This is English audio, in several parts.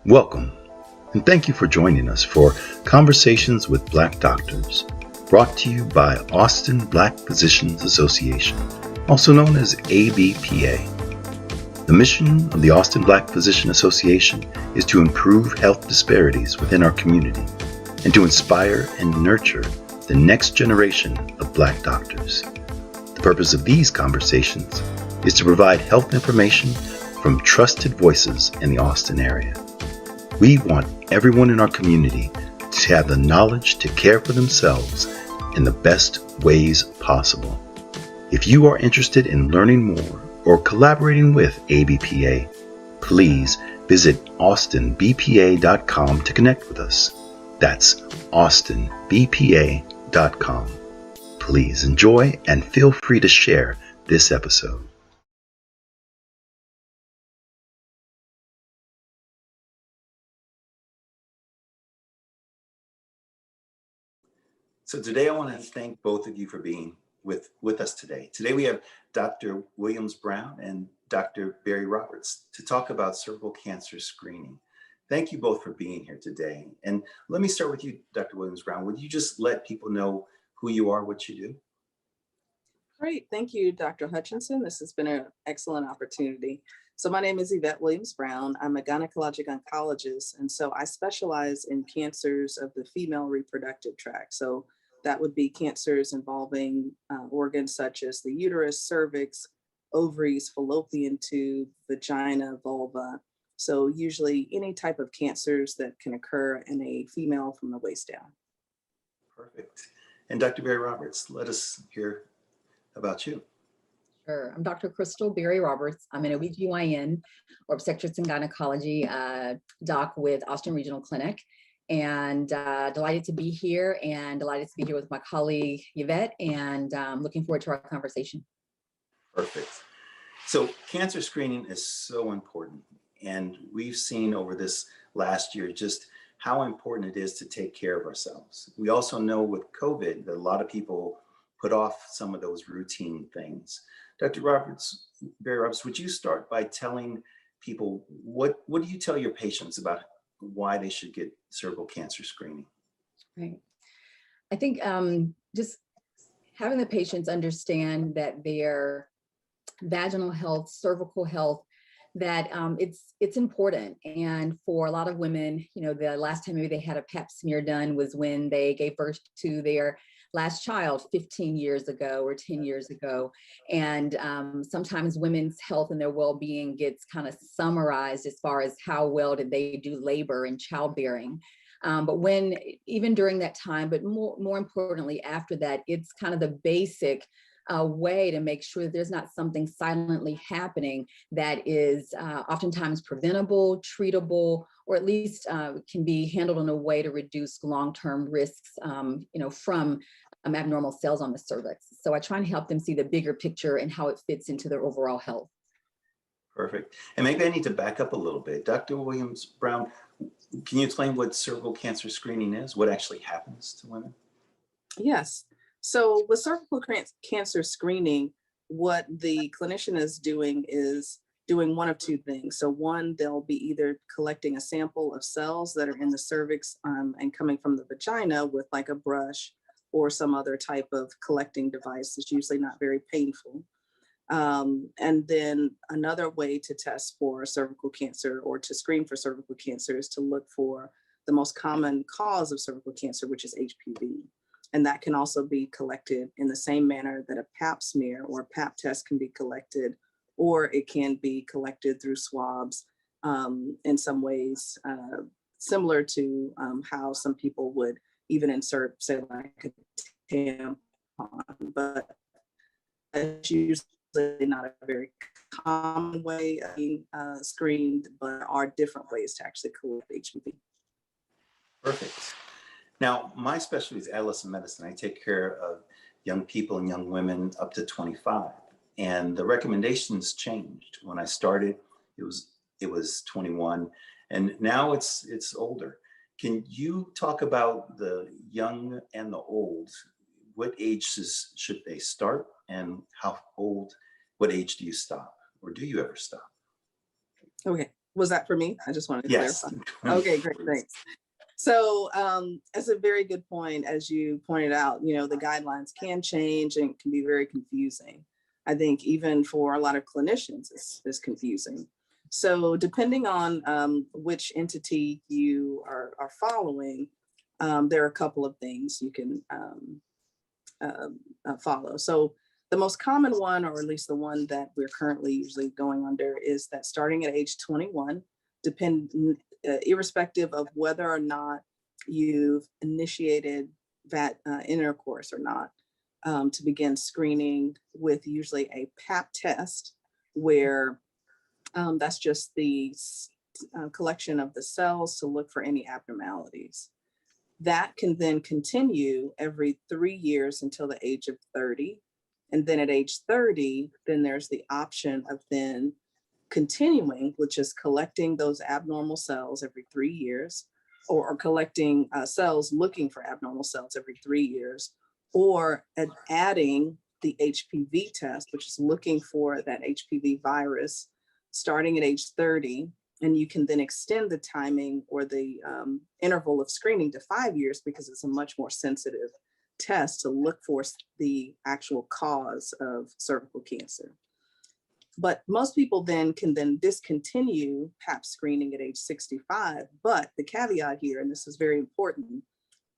Welcome, and thank you for joining us for Conversations with Black Doctors, brought to you by Austin Black Physicians Association, also known as ABPA. The mission of the Austin Black Physician Association is to improve health disparities within our community and to inspire and nurture the next generation of Black doctors. The purpose of these conversations is to provide health information from trusted voices in the Austin area. We want everyone in our community to have the knowledge to care for themselves in the best ways possible. If you are interested in learning more or collaborating with ABPA, please visit austinbpa.com to connect with us. That's austinbpa.com. Please enjoy and feel free to share this episode. So today I want to thank both of you for being with us today. Today we have Dr. Williams-Brown and Dr. Barry Roberts to talk about cervical cancer screening. Thank you both for being here today. And let me start with you, Dr. Williams-Brown. Would you just let people know who you are, what you do? Great. Thank you, Dr. Hutchinson. This has been an excellent opportunity. So my name is Yvette Williams-Brown. I'm a gynecologic oncologist, and so I specialize in cancers of the female reproductive tract. So that would be cancers involving organs such as the uterus, cervix, ovaries, fallopian tube, vagina, vulva. So usually any type of cancers that can occur in a female from the waist down. Perfect. And Dr. Barry Roberts, let us hear about you. Sure. I'm Dr. Crystal Barry Roberts. I'm an OBGYN or obstetrics and gynecology doc with Austin Regional Clinic, and delighted to be here with my colleague Yvette, and looking forward to our conversation. Perfect. So cancer screening is so important, and we've seen over this last year just how important it is to take care of ourselves. We also know with COVID that a lot of people put off some of those routine things. Dr. Roberts, Barry Roberts, would you start by telling people what do you tell your patients about why they should get cervical cancer screening? Right. I think just having the patients understand that their vaginal health, cervical health, that it's important. And for a lot of women, the last time maybe they had a pap smear done was when they gave birth to their last child 15 years ago or 10 years ago. And sometimes women's health and their well-being gets kind of summarized as far as how well did they do labor and childbearing. But even during that time, but more importantly after that, it's kind of the basic way to make sure that there's not something silently happening that is oftentimes preventable, treatable, or at least can be handled in a way to reduce long-term risks, from abnormal cells on the cervix. So I try and help them see the bigger picture and how it fits into their overall health. Perfect. And maybe I need to back up a little bit. Dr. Williams-Brown, can you explain what cervical cancer screening is? What actually happens to women? Yes. So with cervical cancer screening, what the clinician is doing one of two things. So one, they'll be either collecting a sample of cells that are in the cervix and coming from the vagina with like a brush or some other type of collecting device. It's usually not very painful. And then another way to test for cervical cancer or to screen for cervical cancer is to look for the most common cause of cervical cancer, which is HPV. And that can also be collected in the same manner that a pap smear or pap test can be collected, or it can be collected through swabs in some ways, similar to how some people would even insert, say, like a tampon, but it's usually not a very common way of being screened, but there are different ways to actually collect HPV. Perfect. Now, my specialty is adolescent medicine. I take care of young people and young women up to 25. And the recommendations changed. When I started, it was 21, and now it's older. Can you talk about the young and the old? What ages should they start, and what age do you stop, or do you ever stop? Okay, Was that for me? I just wanted to Yes. clarify. Okay, great, thanks. So that's a very good point. As you pointed out, the guidelines can change and can be very confusing. I think even for a lot of clinicians, it's confusing. So depending on which entity you are following, there are a couple of things you can follow. So the most common one, or at least the one that we're currently usually going under, is that starting at age 21, irrespective of whether or not you've initiated that intercourse or not, to begin screening with usually a pap test, where that's just the collection of the cells to look for any abnormalities. That can then continue every 3 years until the age of 30. And then at age 30, then there's the option of then continuing, which is collecting those abnormal cells every 3 years, or collecting cells looking for abnormal cells every 3 years, or adding the HPV test, which is looking for that HPV virus, starting at age 30. And you can then extend the timing or the interval of screening to 5 years, because it's a much more sensitive test to look for the actual cause of cervical cancer. But most people then can discontinue Pap screening at age 65. But the caveat here, and this is very important,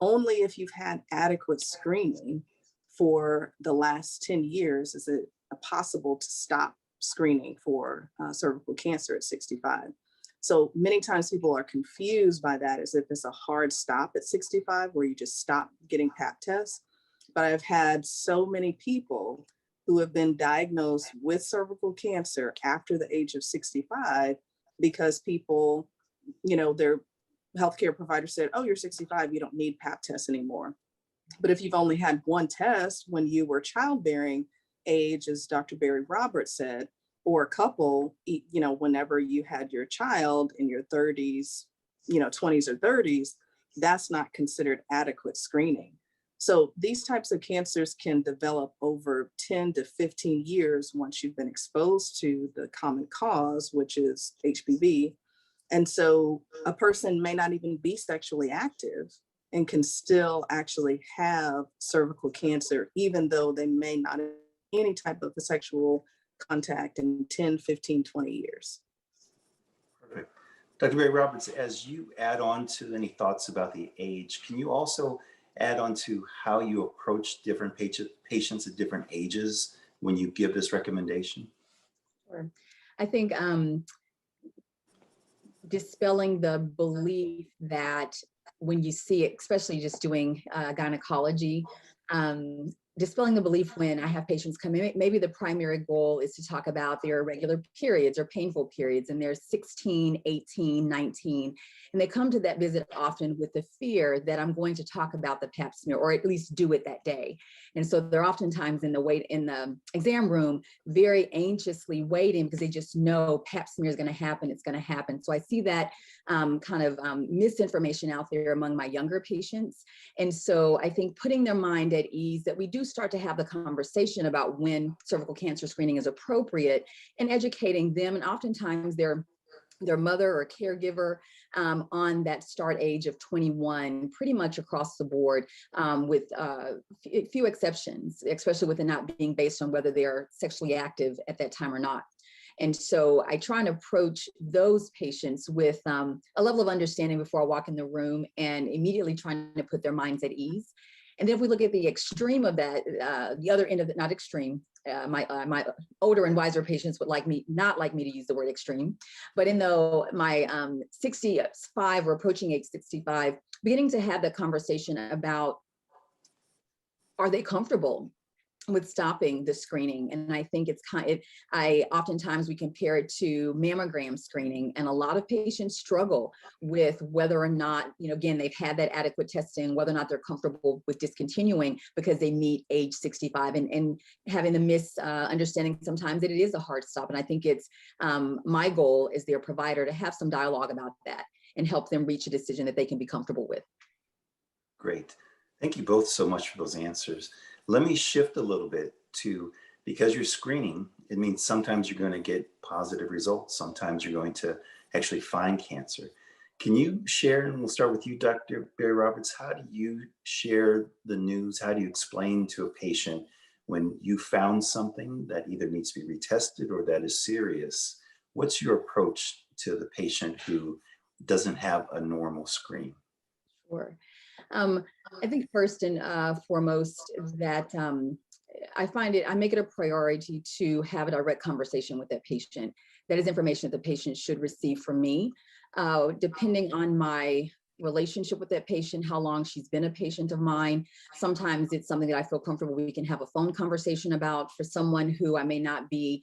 only if you've had adequate screening for the last 10 years is it possible to stop screening for cervical cancer at 65. So many times people are confused by that, as if it's a hard stop at 65 where you just stop getting Pap tests. But I've had so many people who have been diagnosed with cervical cancer after the age of 65 because people, their healthcare provider said, oh, you're 65, you don't need Pap tests anymore. But if you've only had one test when you were childbearing age, as Dr. Barry Roberts said, or a couple, whenever you had your child in your 30s, 20s or 30s, that's not considered adequate screening. So these types of cancers can develop over 10 to 15 years once you've been exposed to the common cause, which is HPV. And so a person may not even be sexually active and can still actually have cervical cancer, even though they may not have any type of sexual contact in 10, 15, 20 years. Perfect. Dr. Barry Roberts, as you add on to any thoughts about the age, can you also add on to how you approach different patients at different ages when you give this recommendation? Sure. I think dispelling the belief that when you see it, especially just doing gynecology, dispelling the belief when I have patients come in, maybe the primary goal is to talk about their irregular periods or painful periods, and they're 16, 18, 19, and they come to that visit often with the fear that I'm going to talk about the Pap smear, or at least do it that day. And so they're oftentimes in the exam room very anxiously waiting because they just know Pap smear is going to happen, it's going to happen. So I see that misinformation out there among my younger patients. And so I think putting their mind at ease that we do start to have the conversation about when cervical cancer screening is appropriate, and educating them, and oftentimes their mother or caregiver on that start age of 21, pretty much across the board, with few exceptions, especially with it not being based on whether they're sexually active at that time or not. And so I try and approach those patients with a level of understanding before I walk in the room, and immediately trying to put their minds at ease. And then if we look at the extreme of that, the other end of it, not extreme, my older and wiser patients would not like me to use the word extreme, but in my 65 or approaching age 65, beginning to have that conversation about, are they comfortable with stopping the screening? And I think oftentimes we compare it to mammogram screening, and a lot of patients struggle with whether or not, again, they've had that adequate testing, whether or not they're comfortable with discontinuing because they meet age 65, and having the misunderstanding sometimes that it is a hard stop. And I think it's my goal as their provider to have some dialogue about that and help them reach a decision that they can be comfortable with. Great. Thank you both so much for those answers. Let me shift a little bit to, because you're screening, it means sometimes you're going to get positive results. Sometimes you're going to actually find cancer. Can you share, and we'll start with you, Dr. Barry Roberts, how do you share the news? How do you explain to a patient when you found something that either needs to be retested or that is serious? What's your approach to the patient who doesn't have a normal screen? Sure. I think first and foremost that I make it a priority to have a direct conversation with that patient. That is information that the patient should receive from me. Depending on my relationship with that patient, how long she's been a patient of mine. Sometimes it's something that I feel comfortable we can have a phone conversation about. For someone who I may not be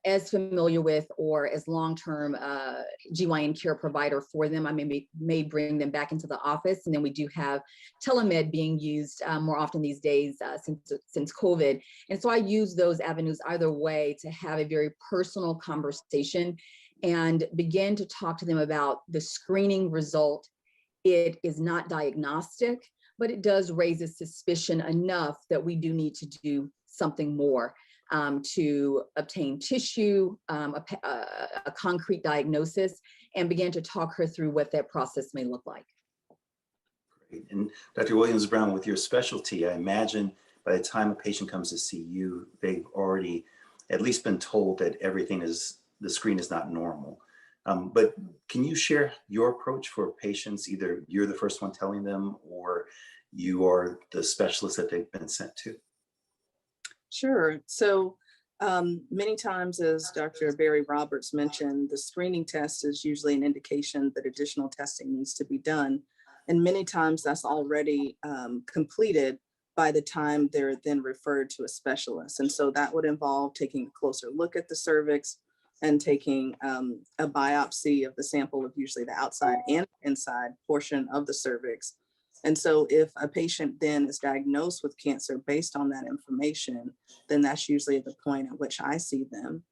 as familiar with or as long-term GYN care provider for them, I may bring them back into the office. And then we do have telemed being used more often these days since COVID. And so I use those avenues either way to have a very personal conversation and begin to talk to them about the screening result. It is not diagnostic, but it does raise a suspicion enough that we do need to do something more to obtain tissue, a concrete diagnosis, and begin to talk her through what that process may look like. Great. And Dr. Williams-Brown, with your specialty, I imagine by the time a patient comes to see you, they've already at least been told that the screen is not normal. But can you share your approach for patients? Either you're the first one telling them or you are the specialist that they've been sent to? Sure. So many times, as Dr. Barry Roberts mentioned, the screening test is usually an indication that additional testing needs to be done. And many times that's already completed by the time they're then referred to a specialist. And so that would involve taking a closer look at the cervix and taking a biopsy of the sample of usually the outside and inside portion of the cervix. And so if a patient then is diagnosed with cancer based on that information, then that's usually the point at which I see them.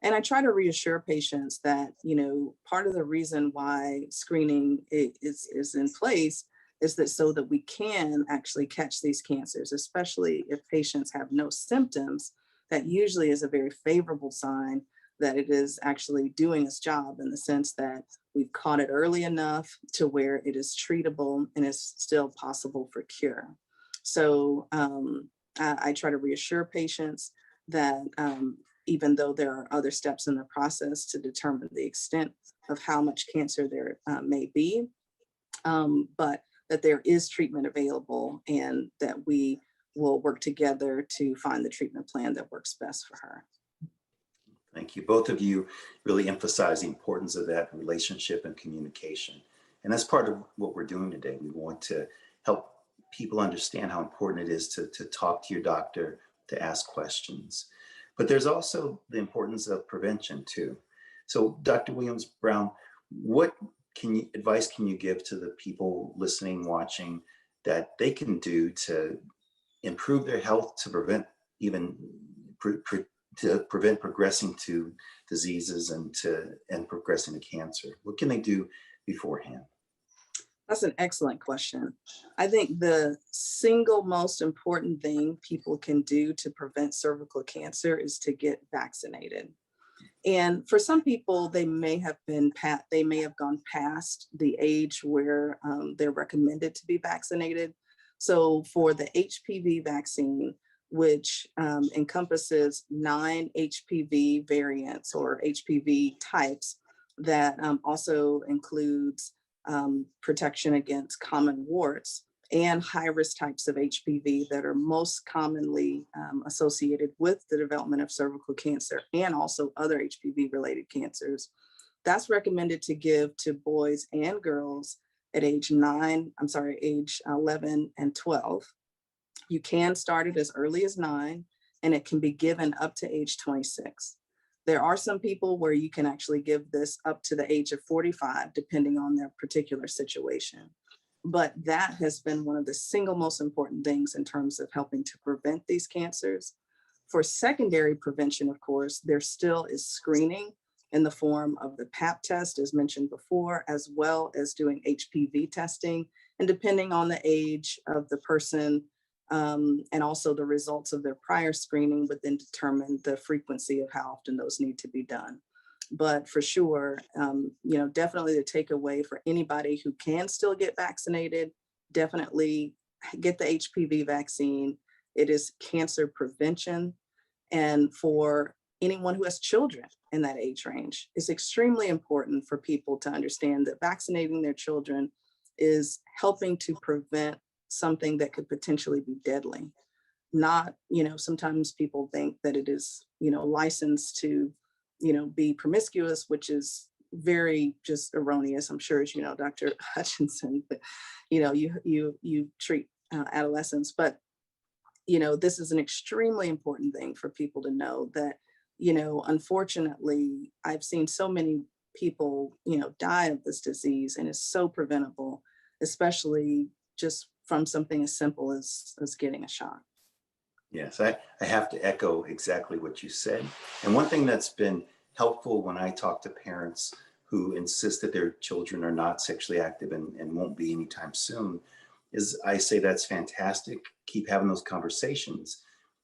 And I try to reassure patients that, part of the reason why screening is in place is that so that we can actually catch these cancers, especially if patients have no symptoms. That usually is a very favorable sign that it is actually doing its job, in the sense that we've caught it early enough to where it is treatable and is still possible for cure. So I try to reassure patients that even though there are other steps in the process to determine the extent of how much cancer there may be, but that there is treatment available and that we will work together to find the treatment plan that works best for her. Thank you. Both of you really emphasize the importance of that relationship and communication. And that's part of what we're doing today. We want to help people understand how important it is to talk to your doctor, to ask questions. But there's also the importance of prevention too. So Dr. Williams-Brown, what advice can you give to the people listening, watching, that they can do to improve their health, to prevent progressing to diseases and progressing to cancer? What can they do beforehand? That's an excellent question. I think the single most important thing people can do to prevent cervical cancer is to get vaccinated. And for some people, they may have gone past the age where they're recommended to be vaccinated. So for the HPV vaccine, which encompasses 9 HPV variants or HPV types, that also includes protection against common warts and high-risk types of HPV that are most commonly associated with the development of cervical cancer and also other HPV-related cancers. That's recommended to give to boys and girls at age 11 and 12. You can start it as early as 9, and it can be given up to age 26. There are some people where you can actually give this up to the age of 45, depending on their particular situation. But that has been one of the single most important things in terms of helping to prevent these cancers. For secondary prevention, of course, there still is screening in the form of the Pap test, as mentioned before, as well as doing HPV testing. And depending on the age of the person, and also the results of their prior screening, would then determine the frequency of how often those need to be done. But for sure, definitely the takeaway for anybody who can still get vaccinated, definitely get the HPV vaccine. It is cancer prevention. And for anyone who has children in that age range, it's extremely important for people to understand that vaccinating their children is helping to prevent something that could potentially be deadly. Not, sometimes people think that it is, licensed to, be promiscuous, which is very just erroneous. I'm sure, as you know, Dr. Hutchinson, but, you treat adolescents, but, this is an extremely important thing for people to know that, unfortunately, I've seen so many people, die of this disease, and it's so preventable, especially just from something as simple as getting a shot. Yes, I have to echo exactly what you said. And one thing that's been helpful when I talk to parents who insist that their children are not sexually active and won't be anytime soon is I say that's fantastic. Keep having those conversations.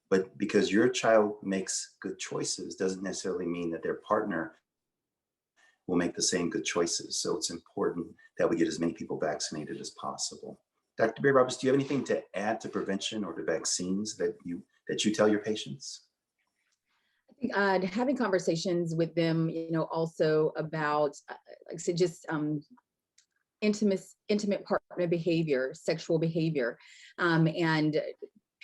But because your child makes good choices doesn't necessarily mean that their partner will make the same good choices. So it's important that we get as many people vaccinated as possible. Dr. Barry Roberts, do you have anything to add to prevention or to vaccines that you tell your patients? I think having conversations with them, also about, like I said, just intimate partner behavior, sexual behavior, and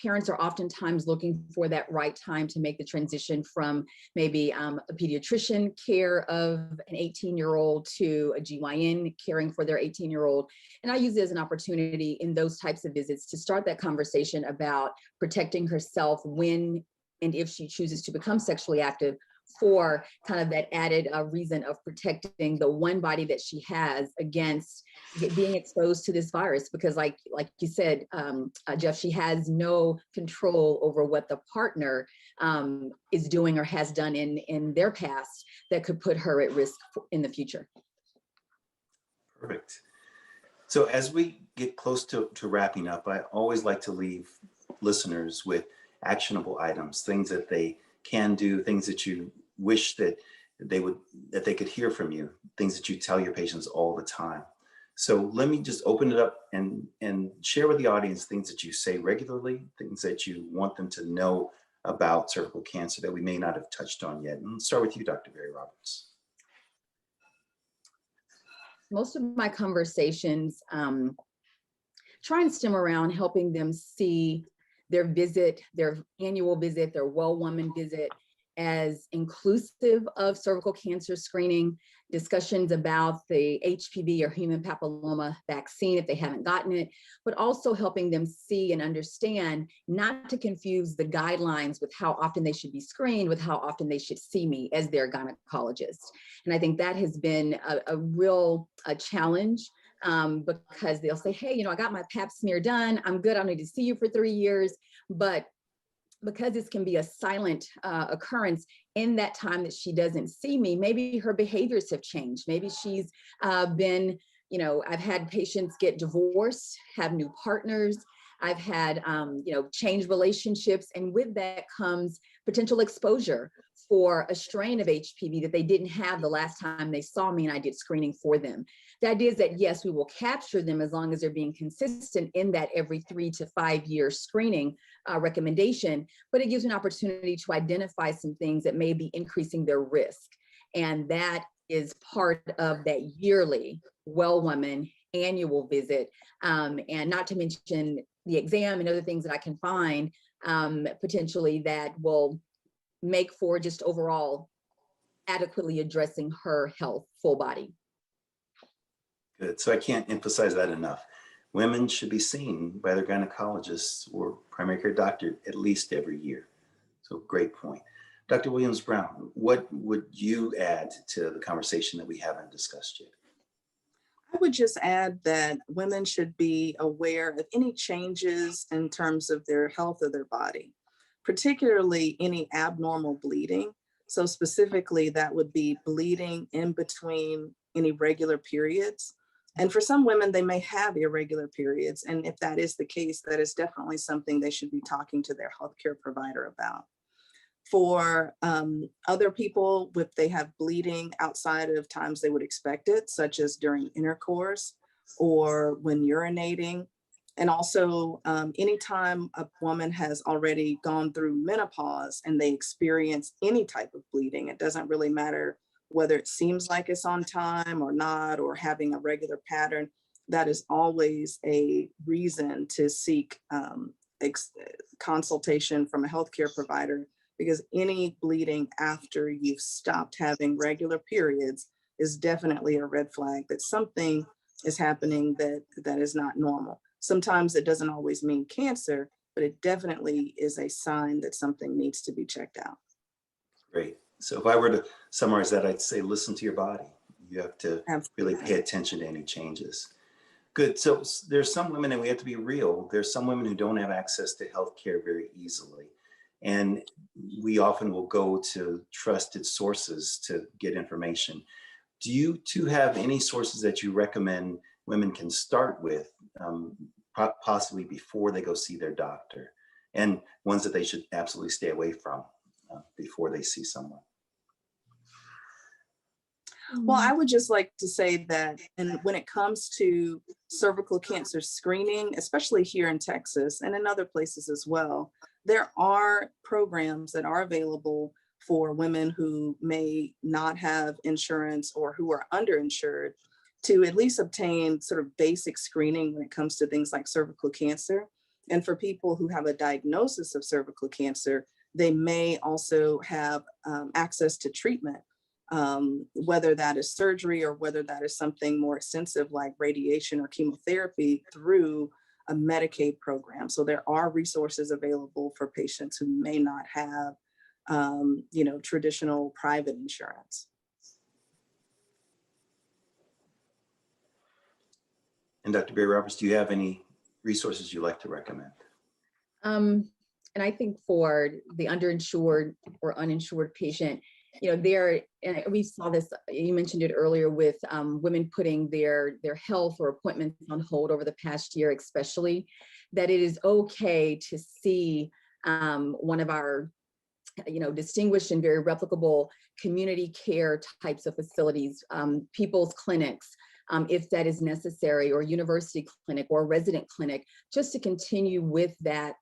parents are oftentimes looking for that right time to make the transition from maybe a pediatrician care of an 18-year-old to a GYN caring for their 18-year-old. And I use it as an opportunity in those types of visits to start that conversation about protecting herself when and if she chooses to become sexually active, for kind of that added reason of protecting the one body that she has against being exposed to this virus. Because like you said, Jeff, she has no control over what the partner is doing or has done in their past that could put her at risk in the future. Perfect. So as we get close to wrapping up, I always like to leave listeners with actionable items, things that they can do, things that you wish that they could hear from you, things that you tell your patients all the time. So let me just open it up and share with the audience things that you say regularly, things that you want them to know about cervical cancer that we may not have touched on yet. And let's start with you, Dr. Barry Roberts. Most of my conversations try and stem around helping them see their annual visit, their well woman visit, as inclusive of cervical cancer screening, discussions about the HPV or human papilloma vaccine if they haven't gotten it, but also helping them see and understand not to confuse the guidelines with how often they should be screened with how often they should see me as their gynecologist. And I think that has been a real challenge because they'll say, hey, I got my pap smear done. I'm good. I don't need to see you for 3 years. But because this can be a silent occurrence in that time that she doesn't see me, maybe her behaviors have changed. Maybe she's been, I've had patients get divorced, have new partners. I've had, change relationships. And with that comes potential exposure for a strain of HPV that they didn't have the last time they saw me and I did screening for them. The idea is that, yes, we will capture them as long as they're being consistent in that every 3 to 5 year screening recommendation, but it gives an opportunity to identify some things that may be increasing their risk. And that is part of that yearly well woman annual visit. And not to mention the exam and other things that I can find potentially that will make for just overall adequately addressing her health, full body. Good. So I can't emphasize that enough. Women should be seen by their gynecologists or primary care doctor at least every year. So great point. Dr. Williams-Brown, what would you add to the conversation that we haven't discussed yet? I would just add that women should be aware of any changes in terms of their health of their body, particularly any abnormal bleeding. So specifically, that would be bleeding in between any regular periods. And for some women, they may have irregular periods. And if that is the case, that is definitely something they should be talking to their healthcare provider about. For other people, if they have bleeding outside of times they would expect it, such as during intercourse or when urinating. And also anytime a woman has already gone through menopause and they experience any type of bleeding, it doesn't really matter whether it seems like it's on time or not, or having a regular pattern, that is always a reason to seek consultation from a healthcare provider, because any bleeding after you've stopped having regular periods is definitely a red flag that something is happening that is not normal. Sometimes it doesn't always mean cancer, but it definitely is a sign that something needs to be checked out. Great. So if I were to summarize that, I'd say listen to your body. You have to really Absolutely. pay attention to any changes. Good. So there's some women, and we have to be real, there's some women who don't have access to healthcare very easily. And we often will go to trusted sources to get information. Do you two have any sources that you recommend women can start with, possibly before they go see their doctor, and ones that they should absolutely stay away from before they see someone? Well, I would just like to say that, and when it comes to cervical cancer screening, especially here in Texas and in other places as well, there are programs that are available for women who may not have insurance or who are underinsured to at least obtain sort of basic screening when it comes to things like cervical cancer. And for people who have a diagnosis of cervical cancer, they may also have access to treatment, whether that is surgery or whether that is something more extensive like radiation or chemotherapy through a Medicaid program. So there are resources available for patients who may not have, traditional private insurance. And Dr. Barry Roberts, do you have any resources you'd like to recommend? And I think for the underinsured or uninsured patient, there, and we saw this, you mentioned it earlier with women putting their health or appointments on hold over the past year, especially, that it is okay to see one of our distinguished and very replicable community care types of facilities, people's clinics, if that is necessary, or university clinic or resident clinic, just to continue with that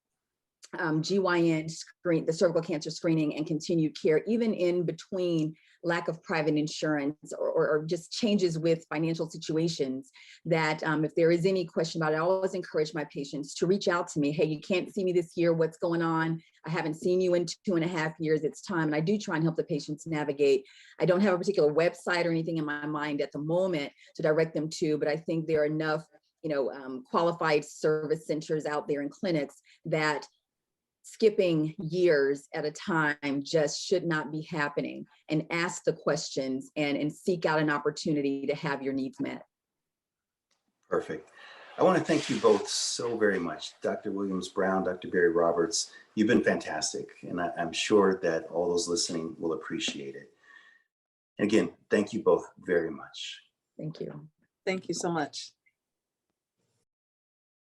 GYN screen, the cervical cancer screening, and continued care, even in between lack of private insurance or just changes with financial situations, that if there is any question about it, I always encourage my patients to reach out to me. Hey, you can't see me this year. What's going on? I haven't seen you in 2.5 years. It's time. And I do try and help the patients navigate. I don't have a particular website or anything in my mind at the moment to direct them to, but I think there are enough, qualified service centers out there in clinics that skipping years at a time just should not be happening, and ask the questions and seek out an opportunity to have your needs met. Perfect. I want to thank you both so very much. Dr. Williams-Brown, Dr. Barry Roberts, you've been fantastic. And I'm sure that all those listening will appreciate it. And again, thank you both very much. Thank you. Thank you so much.